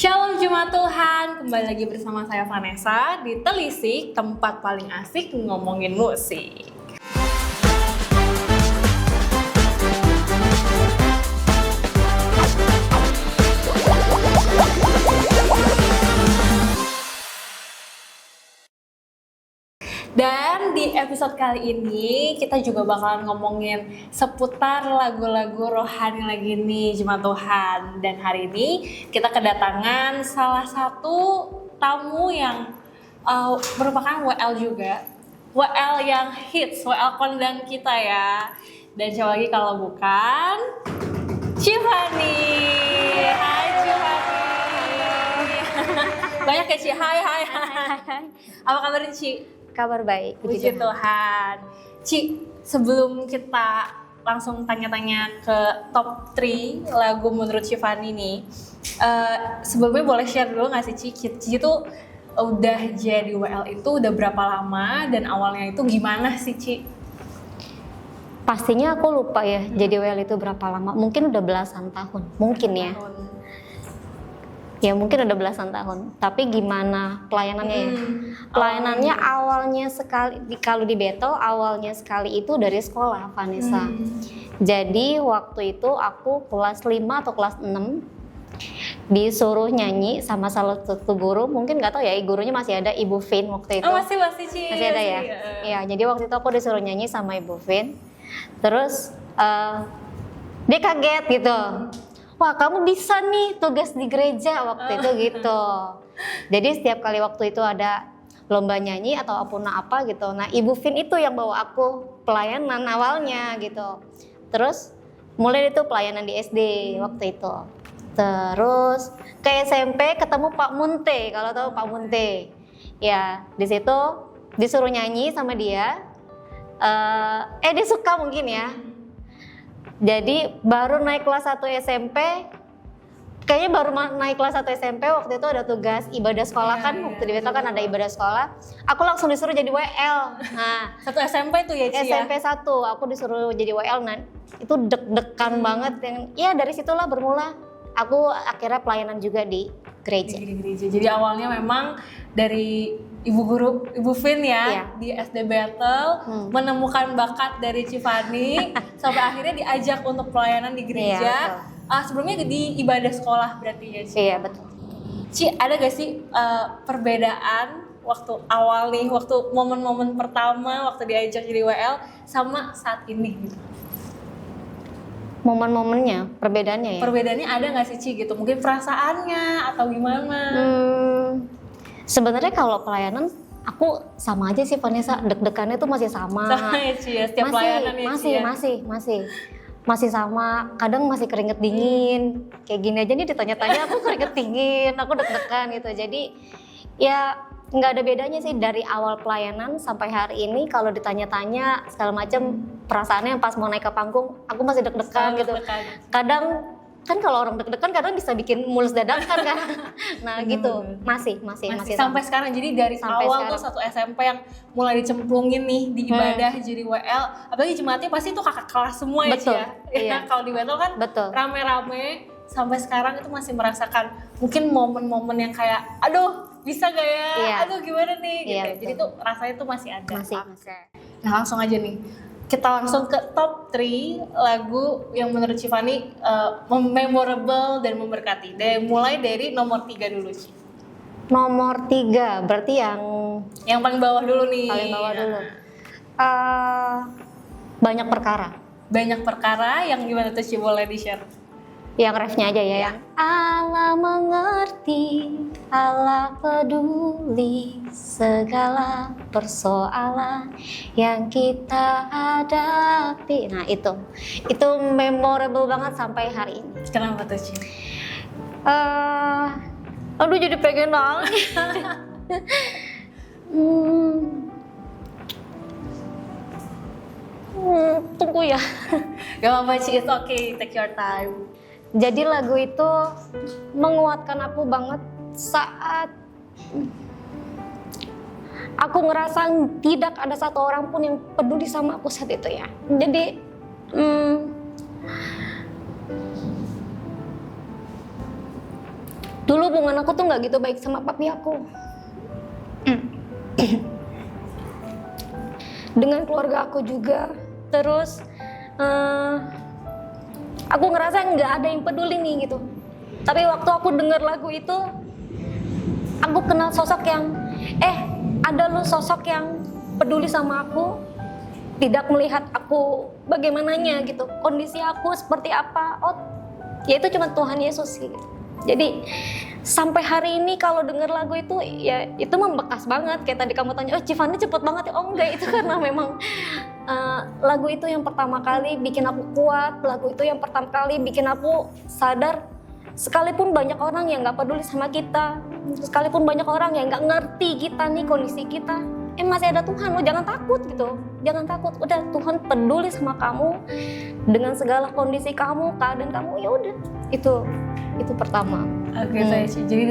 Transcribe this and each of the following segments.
Shalom Jemaat Tuhan, kembali lagi bersama saya Vanessa di Telisik, tempat paling asik ngomongin musik. Dan di episode kali ini kita juga bakalan ngomongin seputar lagu-lagu rohani lagi nih Jemaat Tuhan. Dan hari ini kita kedatangan salah satu tamu yang merupakan WL juga. WL yang hits, WL kondang kita ya. Dan siapa lagi kalau bukan Cifani. Hai Cifani. Banyak ya Ci, hai. Apa kabar Ci? Kabar baik, Puji Tuhan. Ci, sebelum kita langsung tanya-tanya ke top 3 lagu menurut Cifani nih, sebelumnya boleh share dulu nggak sih Ci? Ci itu udah jadi WL itu udah berapa lama dan awalnya itu gimana sih Ci? Pastinya aku lupa ya, jadi WL itu berapa lama? Mungkin udah belasan tahun, mungkin ya. Ya mungkin udah belasan tahun. Tapi gimana pelayanannya ya? Pelayanannya awalnya sekali, kalau di Betel awalnya sekali itu dari sekolah Vanessa. Jadi waktu itu aku kelas 5 atau kelas 6 disuruh nyanyi sama salah satu guru. Mungkin nggak tahu ya, gurunya masih ada, Ibu Vin waktu itu. Oh masih Ci. Masih ada ya? Iya, jadi waktu itu aku disuruh nyanyi sama Ibu Vin. Terus dia kaget gitu. Wah, kamu bisa nih tugas di gereja waktu itu gitu. Jadi setiap kali waktu itu ada lomba nyanyi atau apapun apa gitu. Nah, Ibu Vin itu yang bawa aku pelayanan awalnya gitu. Terus mulai itu pelayanan di SD waktu itu. Terus ke SMP ketemu Pak Munte, kalau tahu Pak Munte. Ya, di situ disuruh nyanyi sama dia. Dia suka mungkin ya. Jadi baru naik kelas 1 SMP, kayaknya baru naik kelas 1 SMP waktu itu ada tugas ibadah sekolah kan, waktu di Betel kan ada ibadah sekolah. Aku langsung disuruh jadi WL. Nah, satu SMP tuh ya Ci SMP 1 aku disuruh jadi WL. Nah, itu deg-degan banget. Ya dari situlah bermula aku akhirnya pelayanan juga di gereja. Jadi awalnya memang dari Ibu Guru, Ibu Vin ya, di SD Betel menemukan bakat dari Cifani sampai akhirnya diajak untuk pelayanan di gereja. Sebelumnya di ibadah sekolah berarti ya Ci? Iya betul. Ci, ada gak sih perbedaan waktu awal nih, waktu momen-momen pertama waktu diajak jadi WL sama saat ini gitu? Momen-momennya, perbedaannya ya? Perbedaannya ada gak sih Ci gitu? Mungkin perasaannya atau gimana? Sebenarnya kalau pelayanan aku sama aja sih Vanessa, deg-degannya tuh masih sama. Sama ya Ci ya, setiap pelayanan ya Ci ya? Masih sama, kadang masih keringet dingin. Kayak gini aja nih ditanya-tanya aku keringet dingin, aku deg-degan gitu. Jadi ya nggak ada bedanya sih dari awal pelayanan sampai hari ini. Kalau ditanya-tanya segala macam, perasaannya pas mau naik ke panggung aku masih deg-degan gitu. Kadang kan kalau orang deg-degan kadang bisa bikin mulus dadakan kan. Nah gitu, masih sampai sekarang. Jadi dari sampai awal sekarang. tuh satu SMP yang mulai dicemplungin nih di ibadah jadi WL, apalagi jemaatnya pasti tuh kakak kelas semua ya Ci ya. Iya. Kalau di Betel kan rame-rame, sampai sekarang itu masih merasakan mungkin momen-momen yang kayak aduh bisa gak ya, aduh gimana nih gitu. Jadi tuh rasanya tuh masih ada. Nah langsung aja nih, kita langsung ke top 3 lagu yang menurut Cifani memorable dan memberkati. Mulai dari nomor 3 dulu Ci. Nomor 3 berarti yang paling bawah dulu nih. Paling bawah dulu. Banyak perkara. Banyak perkara yang gimana tuh Ci, boleh di-share? Yang refnya aja ya, yang Allah mengerti, Allah peduli segala persoalan yang kita hadapi. Nah itu memorable banget sampai hari ini. Kenapa tuh Ci? Aduh jadi pengen nangis. Tunggu ya. Gak apa-apa Ci, it's okay, take your time. Jadi lagu itu menguatkan aku banget saat aku ngerasa tidak ada satu orang pun yang peduli sama aku saat itu ya. Jadi dulu hubungan aku tuh nggak gitu baik sama papi aku. Dengan keluarga aku juga. Terus aku ngerasa nggak ada yang peduli nih gitu. Tapi waktu aku dengar lagu itu, aku kenal sosok yang ada lo sosok yang peduli sama aku, tidak melihat aku bagaimananya gitu, kondisi aku seperti apa. Oh, ya itu cuma Tuhan Yesus gitu. Jadi sampai hari ini kalau dengar lagu itu, ya itu membekas banget. Kayak tadi kamu tanya, oh Civani cepet banget ya. Oh enggak, itu karena memang lagu itu yang pertama kali bikin aku kuat. Lagu itu yang pertama kali bikin aku sadar, sekalipun banyak orang yang gak peduli sama kita, sekalipun banyak orang yang gak ngerti kita nih, kondisi kita, masih ada Tuhan. Lo jangan takut gitu, jangan takut. Udah, Tuhan peduli sama kamu dengan segala kondisi kamu, keadaan kamu. Ya udah, itu pertama. Oke, Cici. Jadi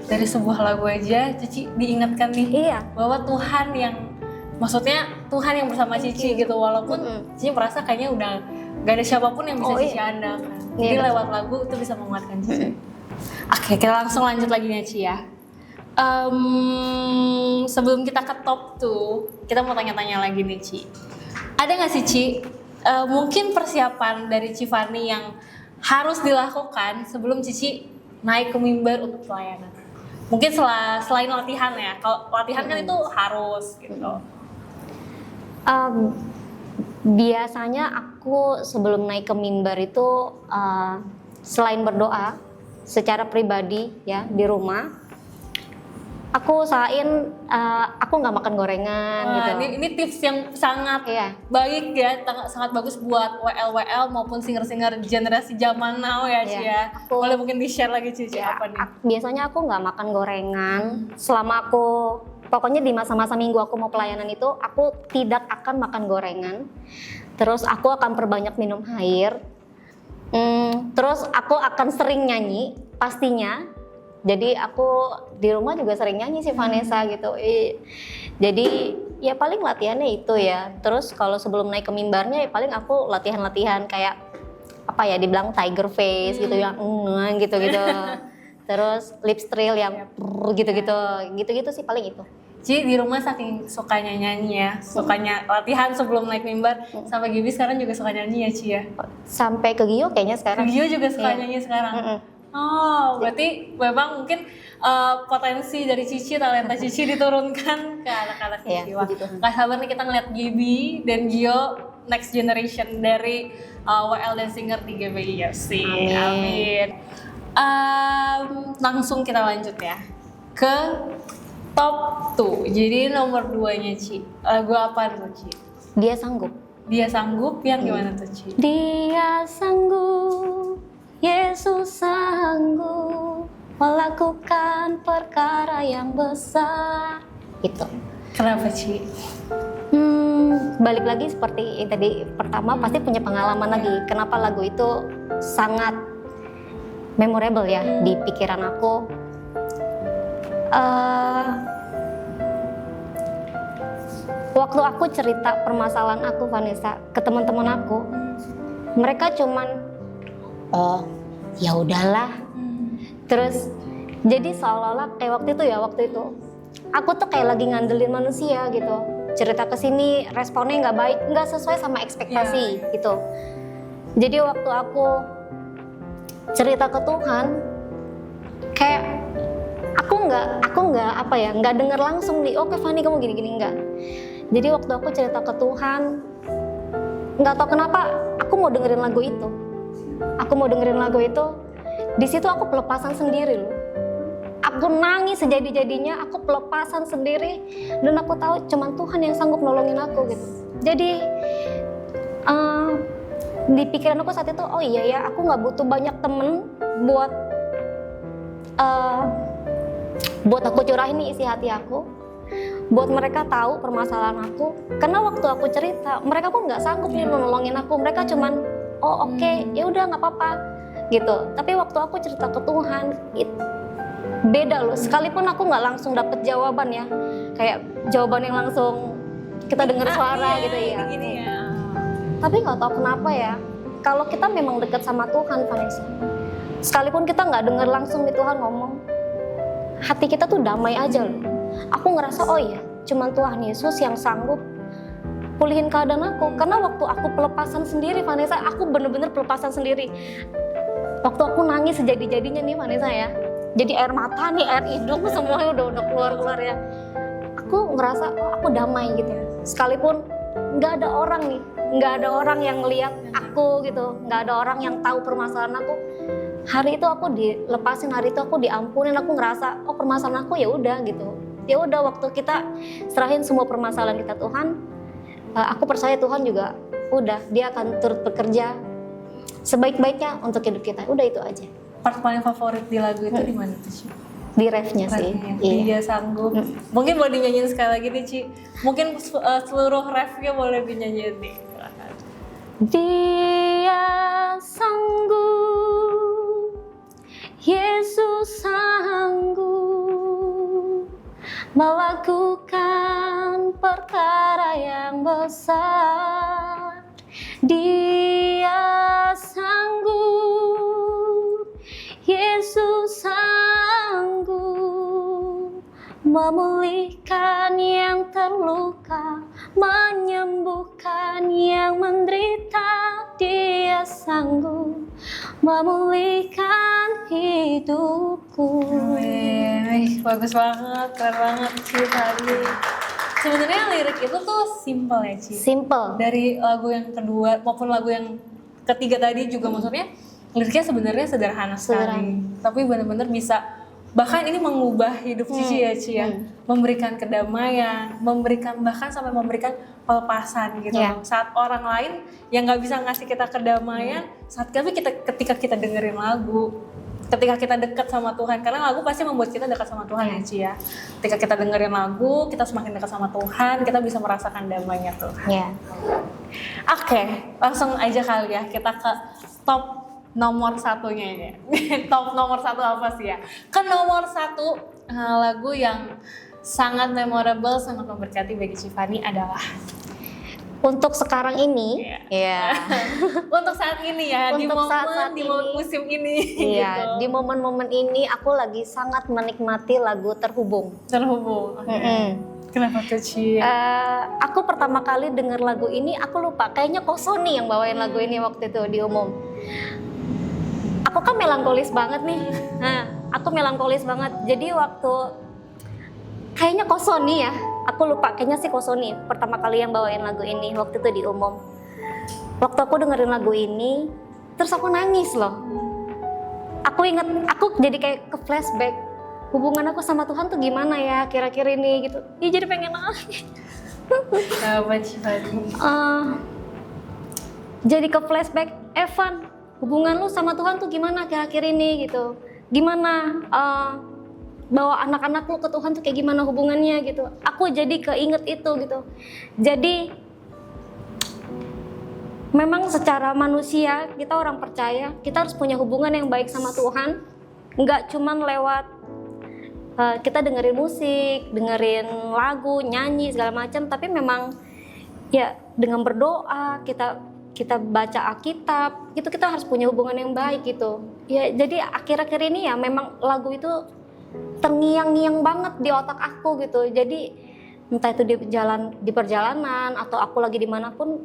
dari sebuah lagu aja Cici diingatkan nih, bahwa Tuhan yang, maksudnya Tuhan yang bersama Cici gitu, walaupun Cici merasa kayaknya udah gak ada siapapun yang bisa Cici andalkan. Jadi lewat lagu itu bisa menguatkan Cici. Oke, kita langsung lanjut lagi nih Ci ya. Sebelum kita ke top tuh, kita mau tanya-tanya lagi nih Ci. Ada nggak sih Ci, mungkin persiapan dari Civani yang harus dilakukan sebelum Cici naik ke mimbar untuk pelayanan? Mungkin selain latihan ya, kalau latihan kan itu harus gitu. Biasanya aku sebelum naik ke mimbar itu selain berdoa secara pribadi ya di rumah, aku usahain aku nggak makan gorengan gitu. Ini tips yang sangat baik ya, sangat bagus buat WL maupun singer-singer generasi zaman now ya Ci ya. Boleh mungkin di-share lagi Cici apa nih? Biasanya aku nggak makan gorengan selama aku, pokoknya di masa-masa minggu aku mau pelayanan itu, aku tidak akan makan gorengan. Terus aku akan perbanyak minum air. Terus aku akan sering nyanyi pastinya. Jadi aku di rumah juga sering nyanyi sih Vanessa gitu. Jadi ya paling latihannya itu ya. Terus kalau sebelum naik ke mimbarnya ya paling aku latihan-latihan kayak apa ya, dibilang tiger face gitu yang gitu-gitu. Terus lip trill yang gitu-gitu sih paling itu. Ci di rumah saking sukanya nyanyi ya, sukanya latihan sebelum naik mimbar, sampai Gibi sekarang juga suka nyanyi ya Ci ya? Sampai ke Gio kayaknya sekarang. Gio juga suka nyanyi sekarang? Oh, berarti memang mungkin potensi dari Cici, talenta Cici diturunkan ke anak-anak Cici. Wah, gak sabar nih kita ngeliat Gibi dan Gio next generation dari WL dan singer di GBIFC. Amin. Langsung kita lanjut ya ke top 2. Jadi nomor 2-nya Ci, lagu apa tuh Ci? Dia Sanggup. Dia Sanggup yang gimana tuh Ci? Dia sanggup, Yesus sanggup melakukan perkara yang besar. Itu. Kenapa Ci? Balik lagi seperti yang tadi pertama, pasti punya pengalaman lagi. Kenapa lagu itu sangat memorable ya di pikiran aku. Waktu aku cerita permasalahan aku Vanessa ke teman-teman aku, mereka cuman ya udahlah. Terus jadi seolah-olah kayak waktu itu aku tuh kayak lagi ngandelin manusia gitu. Cerita ke sini responnya nggak baik, nggak sesuai sama ekspektasi gitu. Jadi waktu aku cerita ke Tuhan, kayak aku nggak dengar langsung nih, oke Fanny kamu gini-gini, enggak. Jadi waktu aku cerita ke Tuhan, nggak tahu kenapa aku mau dengerin lagu itu. Di situ aku pelepasan sendiri loh. Aku nangis sejadi-jadinya, aku pelepasan sendiri, dan aku tahu cuman Tuhan yang sanggup nolongin aku gitu. Jadi di pikiran aku saat itu, oh iya ya, aku nggak butuh banyak temen buat aku curahin isi hati aku, buat mereka tahu permasalahan aku. Karena waktu aku cerita, mereka pun nggak sanggup nih nolongin aku. Mereka cuman, oh oke, ya udah nggak apa-apa gitu. Tapi waktu aku cerita ke Tuhan, beda loh. Sekalipun aku nggak langsung dapet jawaban ya, kayak jawaban yang langsung kita dengar suara gitu ya. Gini ya. Tapi nggak tahu kenapa ya, kalau kita memang dekat sama Tuhan Vanessa, sekalipun kita nggak dengar langsung nih Tuhan ngomong, hati kita tuh damai aja loh. Aku ngerasa oh iya, cuman Tuhan Yesus yang sanggup pulihin keadaan aku. Karena waktu aku pelepasan sendiri Vanessa, aku bener-bener pelepasan sendiri. Waktu aku nangis sejadi-jadinya nih Vanessa ya, jadi air mata nih, air hidung semuanya udah keluar ya. Aku ngerasa oh aku damai gitu ya. Sekalipun nggak ada orang nih, nggak ada orang yang ngeliat aku gitu, nggak ada orang yang tahu permasalahan aku. Hari itu aku dilepasin, hari itu aku diampunin, aku ngerasa oh permasalahan aku ya udah gitu. Ya udah, waktu kita serahin semua permasalahan kita Tuhan, aku percaya Tuhan juga udah dia akan turut bekerja sebaik-baiknya untuk hidup kita. Udah itu aja. Part paling favorit di lagu itu di mana tuh, Ci? Di refnya sih. Iya. Dia sanggup. Mungkin boleh dinyanyiin sekali lagi nih, Ci. Mungkin seluruh refnya boleh dinyanyiin nih. Silakan. Dia sanggup, Yesus sanggup melakukan perkara yang besar. Dia sanggup, Yesus sanggup memulihkan yang terluka, menyembuhkan yang menderita. Dia sanggup memulihkan hidupku. Wih, bagus banget, keren banget Ci tadi. Sebenarnya lirik itu tuh simple ya, Ci. Simple. Dari lagu yang kedua maupun lagu yang ketiga tadi juga maksudnya liriknya sebenarnya sederhana sekali. Tapi benar-benar bisa, bahkan ini mengubah hidup Cici ya, Ci ya. Memberikan kedamaian, bahkan sampai memberikan pelepasan gitu. Saat orang lain yang nggak bisa ngasih kita kedamaian, ketika kita dengerin lagu, ketika kita dekat sama Tuhan, karena lagu pasti membuat kita dekat sama Tuhan ya, Ci ya. Ketika kita dengerin lagu, kita semakin dekat sama Tuhan, kita bisa merasakan damainya Tuhan. Ya. Oke, langsung aja kali ya kita ke top nomor satunya ini. Top nomor satu apa sih ya? Ke nomor satu lagu yang sangat memorable, sangat memberkati bagi Cifani adalah untuk sekarang ini, ya. Untuk saat ini ya, di saat momen ini, musim ini. Iya, gitu. di momen-momen ini aku lagi sangat menikmati lagu Terhubung. Terhubung. Kenapa tuh, Ci? Aku pertama kali denger lagu ini, aku lupa. Kayaknya Kosoni yang bawain lagu ini waktu itu di umum. Aku kan melankolis banget nih. Aku melankolis banget. Jadi waktu kayaknya Kosoni ya. Aku lupa, kayaknya sih Kosoni pertama kali yang bawain lagu ini waktu itu di umum. Waktu aku dengerin lagu ini, terus aku nangis loh. Aku inget, aku jadi kayak ke flashback. Hubungan aku sama Tuhan tuh gimana ya kira-kira ini gitu. Ih, jadi pengen nangis. Apa Cifani? Jadi ke flashback, Evan, hubungan lu sama Tuhan tuh gimana kira-kira ini gitu. Gimana bawa anak-anak lu ke Tuhan tuh kayak gimana hubungannya gitu. Aku jadi keinget itu gitu. Jadi memang secara manusia, kita orang percaya, kita harus punya hubungan yang baik sama Tuhan. Nggak cuman lewat kita dengerin musik, dengerin lagu, nyanyi segala macam, tapi memang ya dengan berdoa, kita baca Alkitab, itu kita harus punya hubungan yang baik gitu. Ya jadi akhir-akhir ini ya memang lagu itu terngiang-ngiang banget di otak aku gitu. Jadi entah itu di perjalanan atau aku lagi dimanapun,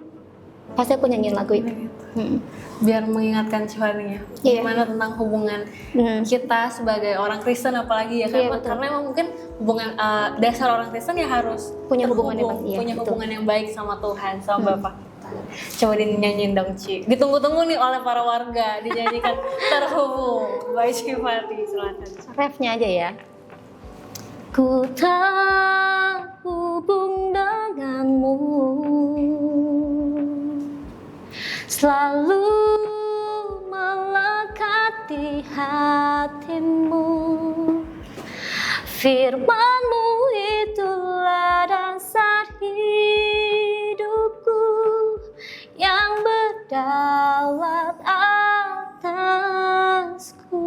pasti aku nyanyiin lagu itu. Biar mengingatkan Cifani ya, gimana tentang hubungan kita sebagai orang Kristen apalagi ya kan, karena emang mungkin hubungan dasar orang Kristen ya harus punya hubungan yang baik, punya hubungan yang baik sama Tuhan, sama Bapa kita. Coba dinyanyiin dong, Ci. Ditunggu-tunggu nih oleh para warga, dinyanyikan Terhubung by Cifani. Silakan. Refnya aja ya. Ku terhubung denganmu, selalu melekat di hatimu. Firman-Mu itulah dasar hidupku yang berdaulat atasku.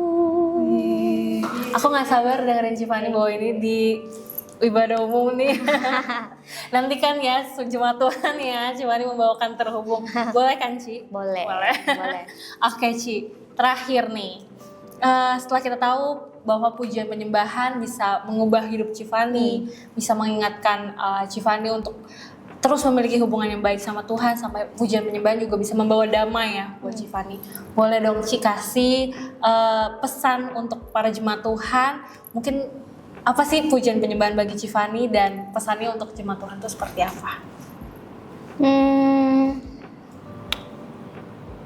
Aku nggak sabar dengerin Cifani bawa ini di ibadah umum nih. Nanti kan ya Jumat Tuhan ya, Cifani membawakan Terhubung. Boleh kan, Ci? Boleh. Boleh. Oke, Ci. Terakhir nih, setelah kita tahu bahwa pujian penyembahan bisa mengubah hidup Civani, bisa mengingatkan Civani untuk terus memiliki hubungan yang baik sama Tuhan, sampai pujian penyembahan juga bisa membawa damai ya buat Civani. Boleh dong Ci kasih pesan untuk para jemaat Tuhan, mungkin apa sih pujian penyembahan bagi Civani dan pesannya untuk jemaat Tuhan itu seperti apa?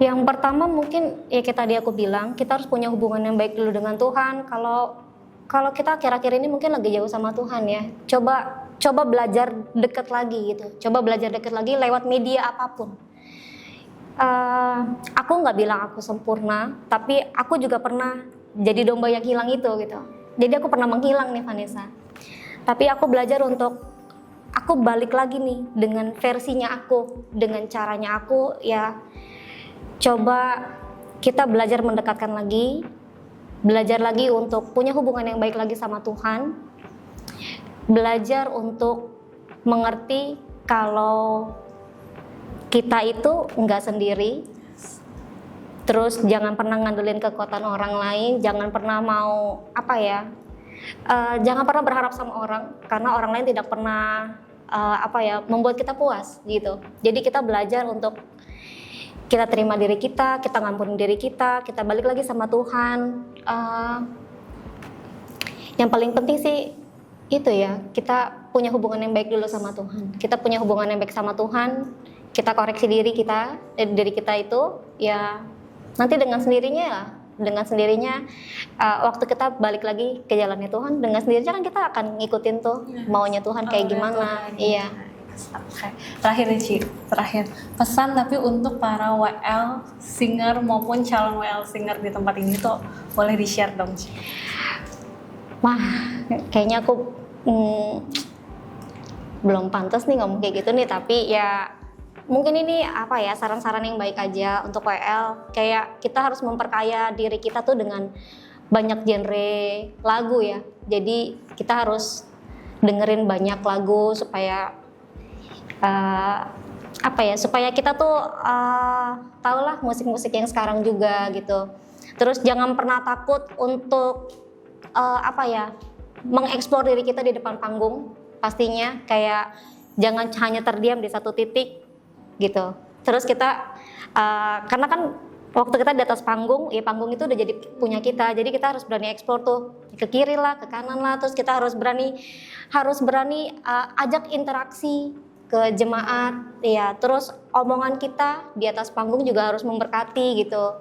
Yang pertama mungkin ya kita tadi aku bilang, kita harus punya hubungan yang baik dulu dengan Tuhan. Kalau kita akhir-akhir ini mungkin lagi jauh sama Tuhan ya, coba belajar dekat lagi gitu. Coba belajar dekat lagi lewat media apapun. Aku nggak bilang aku sempurna, tapi aku juga pernah jadi domba yang hilang itu gitu. Jadi aku pernah menghilang nih Vanessa. Tapi aku belajar untuk aku balik lagi nih dengan versinya aku, dengan caranya aku ya. Coba kita belajar mendekatkan lagi, belajar lagi untuk punya hubungan yang baik lagi sama Tuhan, belajar untuk mengerti kalau kita itu nggak sendiri, terus jangan pernah ngandelin kekuatan orang lain, jangan pernah mau jangan pernah berharap sama orang, karena orang lain tidak pernah membuat kita puas gitu. Jadi kita belajar untuk kita terima diri kita ngampunin diri kita balik lagi sama Tuhan. Yang paling penting sih itu ya, kita punya hubungan yang baik dulu sama Tuhan. Kita punya hubungan yang baik sama Tuhan, kita koreksi diri kita itu ya nanti dengan sendirinya waktu kita balik lagi ke jalannya Tuhan, dengan sendirinya kan kita akan ngikutin tuh maunya Tuhan kayak gimana. Iya. Terakhir nih Ci, pesan tapi untuk para WL singer maupun calon WL singer di tempat ini tuh boleh di-share dong Ci. Wah, kayaknya aku belum pantas nih ngomong kayak gitu nih, tapi ya mungkin ini saran-saran yang baik aja untuk WL. Kayak kita harus memperkaya diri kita tuh dengan banyak genre lagu ya. Jadi kita harus dengerin banyak lagu supaya supaya kita tuh tahulah musik-musik yang sekarang juga gitu. Terus jangan pernah takut untuk mengeksplor diri kita di depan panggung. Pastinya kayak jangan hanya terdiam di satu titik gitu. Terus kita karena kan waktu kita di atas panggung, ya panggung itu udah jadi punya kita. Jadi kita harus berani eksplor tuh ke kiri lah, ke kanan lah. Terus kita harus berani ajak interaksi ke jemaat, ya. Terus omongan kita di atas panggung juga harus memberkati gitu.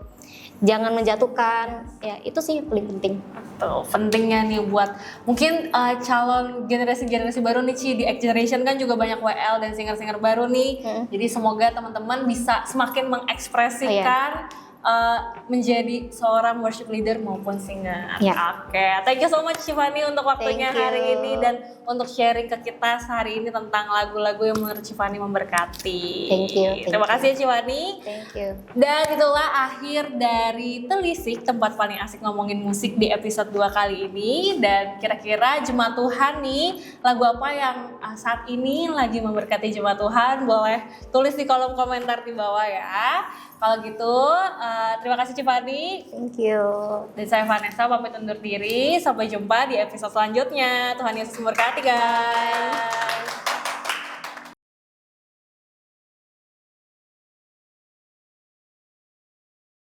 Jangan menjatuhkan, ya itu sih paling penting. Tuh, pentingnya nih buat mungkin calon generasi baru nih Ci, di X Generation kan juga banyak WL dan singer-singer baru nih. Jadi semoga teman-teman bisa semakin mengekspresikan menjadi seorang worship leader maupun singer. Oke, thank you so much Civani untuk waktunya hari ini dan untuk sharing ke kita sehari ini tentang lagu-lagu yang menurut Civani memberkati. Thank you. Terima kasih ya Civani. Thank you. Dan itulah akhir dari Telisik, tempat paling asik ngomongin musik di episode 2 kali ini. Dan kira-kira jemaat Tuhan nih, lagu apa yang saat ini lagi memberkati jemaat Tuhan? Boleh tulis di kolom komentar di bawah ya. Kalau gitu, terima kasih Civani. Thank you. Dan saya Vanessa pamit undur diri. Sampai jumpa di episode selanjutnya. Tuhan Yesus memberkati guys.